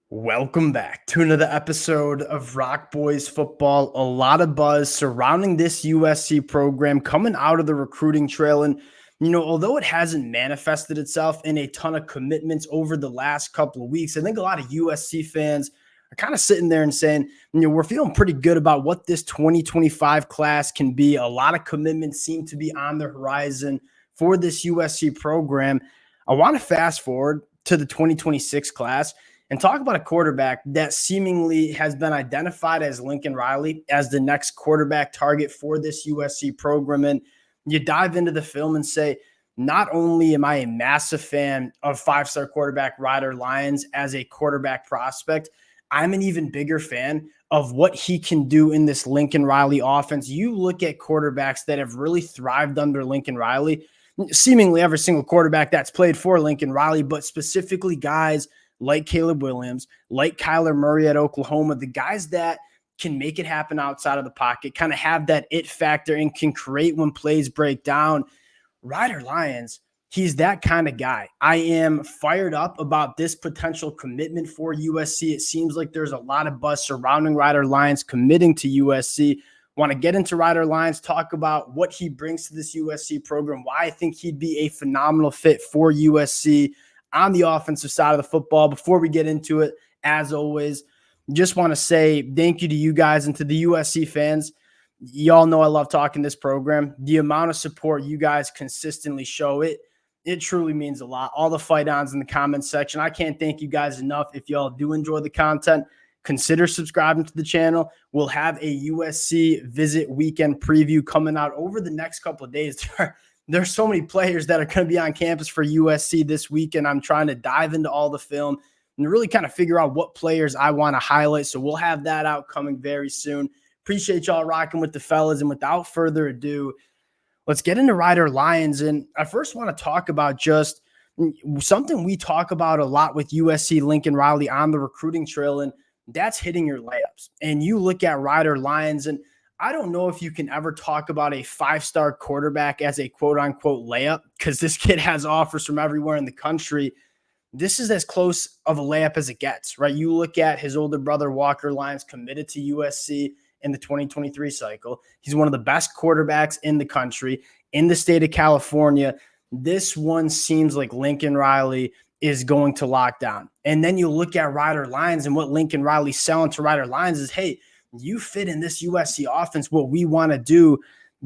Welcome back to another episode of Rock Boys Football. A lot of buzz surrounding this USC program coming out of the recruiting trail. And, although it hasn't manifested itself in a ton of commitments over the last couple of weeks, I think a lot of USC fans are kind of sitting there and saying, we're feeling pretty good about what this 2025 class can be. A lot of commitments seem to be on the horizon for this USC program. I want to fast forward to the 2026 class and talk about a quarterback that seemingly has been identified as Lincoln Riley as the next quarterback target for this USC program. And you dive into the film and say, not only am I a massive fan of five-star quarterback Ryder Lyons as a quarterback prospect, I'm an even bigger fan of what he can do in this Lincoln Riley offense. You look at quarterbacks that have really thrived under Lincoln Riley, seemingly every single quarterback that's played for Lincoln Riley, but specifically guys like Caleb Williams, like Kyler Murray at Oklahoma, the guys that can make it happen outside of the pocket, kind of have that it factor and can create when plays break down. Ryder Lyons, he's that kind of guy. I am fired up about this potential commitment for USC. It seems like there's a lot of buzz surrounding Ryder Lyons committing to USC. Want to get into Ryder Lyons, talk about what he brings to this USC program, why I think he'd be a phenomenal fit for USC on the offensive side of the football. Before we get into it, as always, just want to say thank you to you guys and to the USC fans. Y'all know I love talking this program. The amount of support you guys consistently show, it truly means a lot. All the fight-ons in the comments section, I can't thank you guys enough. If y'all do enjoy the content, consider subscribing to the channel. We'll have a USC visit weekend preview coming out over the next couple of days. There's so many players that are going to be on campus for USC this weekend. I'm trying to dive into all the film and really kind of figure out what players I want to highlight. So we'll have that out coming very soon. Appreciate y'all rocking with the fellas. And without further ado, let's get into Ryder Lyons. And I first want to talk about just something we talk about a lot with USC Lincoln Riley on the recruiting trail, and that's hitting your layups. And you look at Ryder Lyons, and I don't know if you can ever talk about a five-star quarterback as a quote-unquote layup, because this kid has offers from everywhere in the country. This is as close of a layup as it gets, right? You look at his older brother, Walker Lyons, committed to USC in the 2023 cycle. He's one of the best quarterbacks in the country, in the state of California. This one seems like Lincoln Riley is going to lock down. And then you look at Ryder Lyons, and what Lincoln Riley's selling to Ryder Lyons is, hey, you fit in this USC offense, what we want to do,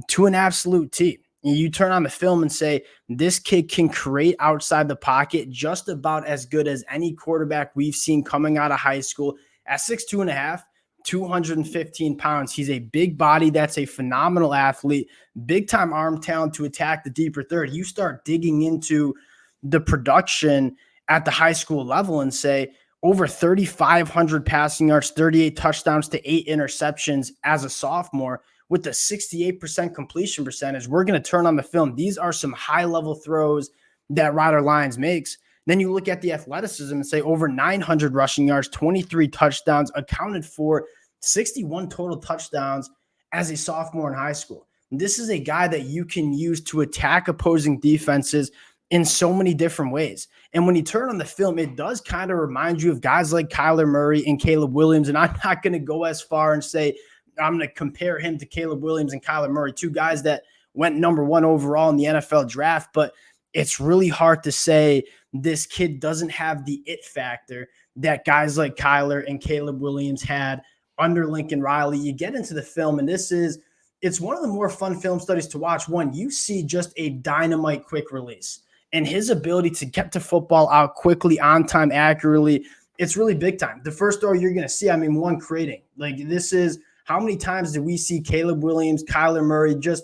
to an absolute T. You turn on the film and say, this kid can create outside the pocket just about as good as any quarterback we've seen coming out of high school. At 6'2.5", 215 pounds. He's a big body. That's a phenomenal athlete. Big time arm talent to attack the deeper third. You start digging into the production at the high school level and say, over 3,500 passing yards, 38 touchdowns to 8 interceptions as a sophomore with a 68% completion percentage. We're going to turn on the film. These are some high-level throws that Ryder Lyons makes. Then you look at the athleticism and say over 900 rushing yards, 23 touchdowns, accounted for 61 total touchdowns as a sophomore in high school. This is a guy that you can use to attack opposing defenses in so many different ways. And when you turn on the film, it does kind of remind you of guys like Kyler Murray and Caleb Williams. And I'm not going to go as far and say I'm going to compare him to Caleb Williams and Kyler Murray, two guys that went number 1 overall in the NFL draft. But it's really hard to say this kid doesn't have the it factor that guys like Kyler and Caleb Williams had under Lincoln Riley. You get into the film, and it's one of the more fun film studies to watch. One, you see just a dynamite quick release. And his ability to get to football out quickly, on time, accurately, it's really big time. The first throw you're going to see, one creating. Like, this is how many times do we see Caleb Williams, Kyler Murray just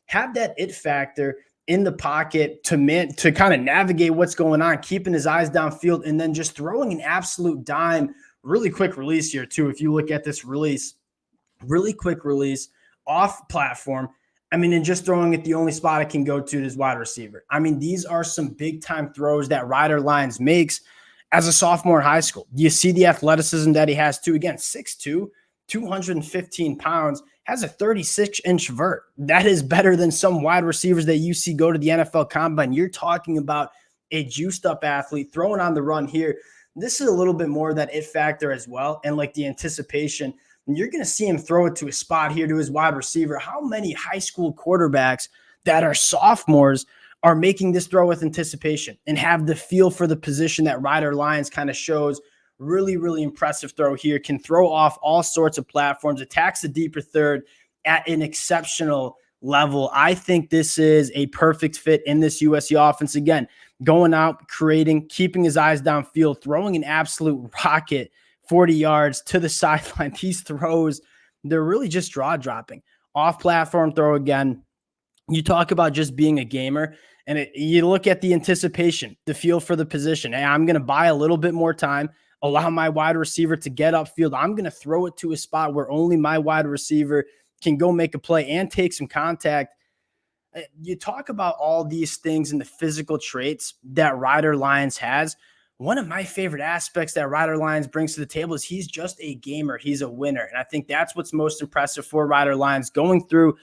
have that it factor in the pocket to kind of navigate what's going on, keeping his eyes downfield, and then just throwing an absolute dime. Really quick release here, too. If you look at this release, really quick release off platform. And just throwing it the only spot it can go to is wide receiver. These are some big-time throws that Ryder Lyons makes as a sophomore in high school. You see the athleticism that he has, too. Again, 6'2", 215 pounds, has a 36-inch vert. That is better than some wide receivers that you see go to the NFL Combine. You're talking about a juiced-up athlete throwing on the run here. This is a little bit more of that it factor as well. And like the anticipation, and you're going to see him throw it to a spot here to his wide receiver. How many high school quarterbacks that are sophomores are making this throw with anticipation and have the feel for the position that Ryder Lyons kind of shows? Really, really impressive throw here. Can throw off all sorts of platforms, attacks the deeper third at an exceptional level. I think this is a perfect fit in this USC offense. Again, going out, creating, keeping his eyes downfield, throwing an absolute rocket 40 yards to the sideline. These throws, they're really just jaw dropping. Off platform throw again. You talk about just being a gamer, and you look at the anticipation, the feel for the position. Hey, I'm going to buy a little bit more time, allow my wide receiver to get upfield. I'm going to throw it to a spot where only my wide receiver can go make a play and take some contact. You talk about all these things and the physical traits that Ryder Lyons has. One of my favorite aspects that Ryder Lyons brings to the table is he's just a gamer. He's a winner. And I think that's what's most impressive for Ryder Lyons going through.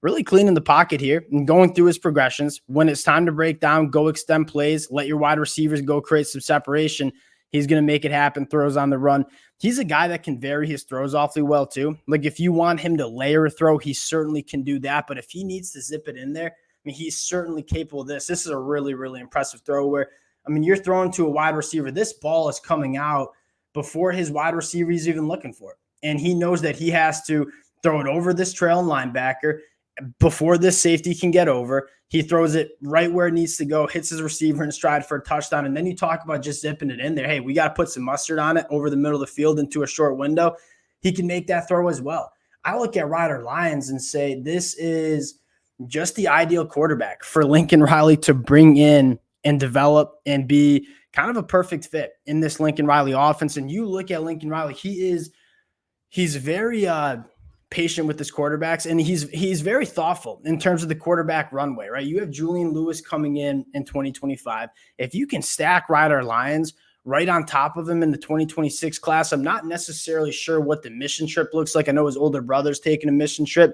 Really cleaning the pocket here and going through his progressions. When it's time to break down, go extend plays, let your wide receivers go create some separation. He's going to make it happen, throws on the run. He's a guy that can vary his throws awfully well too. Like if you want him to layer a throw, he certainly can do that. But if he needs to zip it in there, he's certainly capable of this. This is a really, really impressive throw where, you're throwing to a wide receiver. This ball is coming out before his wide receiver is even looking for it. And he knows that he has to throw it over this trailing linebacker before this safety can get over. He throws it right where it needs to go, hits his receiver in stride for a touchdown. And then you talk about just zipping it in there. Hey, we got to put some mustard on it over the middle of the field into a short window. He can make that throw as well. I look at Ryder Lyons and say, this is just the ideal quarterback for Lincoln Riley to bring in and develop and be kind of a perfect fit in this Lincoln Riley offense. And you look at Lincoln Riley, he's very, patient with his quarterbacks, and he's very thoughtful in terms of the quarterback runway, right? You have Julian Lewis coming in 2025. If you can stack Ryder Lyons right on top of him in the 2026 class, I'm not necessarily sure what the mission trip looks like. I know his older brother's taking a mission trip.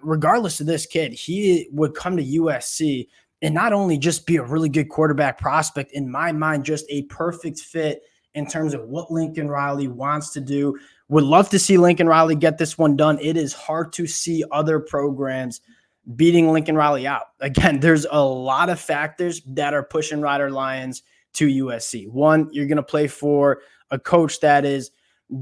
Regardless of this kid, he would come to USC and not only just be a really good quarterback prospect, in my mind, just a perfect fit in terms of what Lincoln Riley wants to do. Would love to see Lincoln Riley get this one done. It is hard to see other programs beating Lincoln Riley out. Again, there's a lot of factors that are pushing Ryder Lyons to USC. One, you're going to play for a coach that is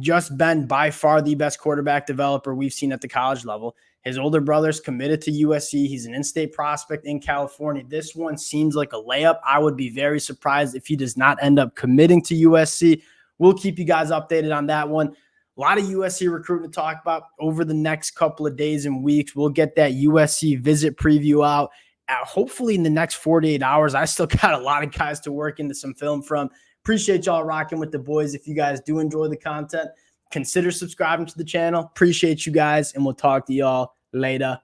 just been by far the best quarterback developer we've seen at the college level. His older brother's committed to USC. He's an in-state prospect in California. This one seems like a layup. I would be very surprised if he does not end up committing to USC. We'll keep you guys updated on that one. A lot of USC recruiting to talk about over the next couple of days and weeks. We'll get that USC visit preview out hopefully in the next 48 hours. I still got a lot of guys to work into some film from. Appreciate y'all rocking with the boys. If you guys do enjoy the content, consider subscribing to the channel. Appreciate you guys, and we'll talk to y'all later.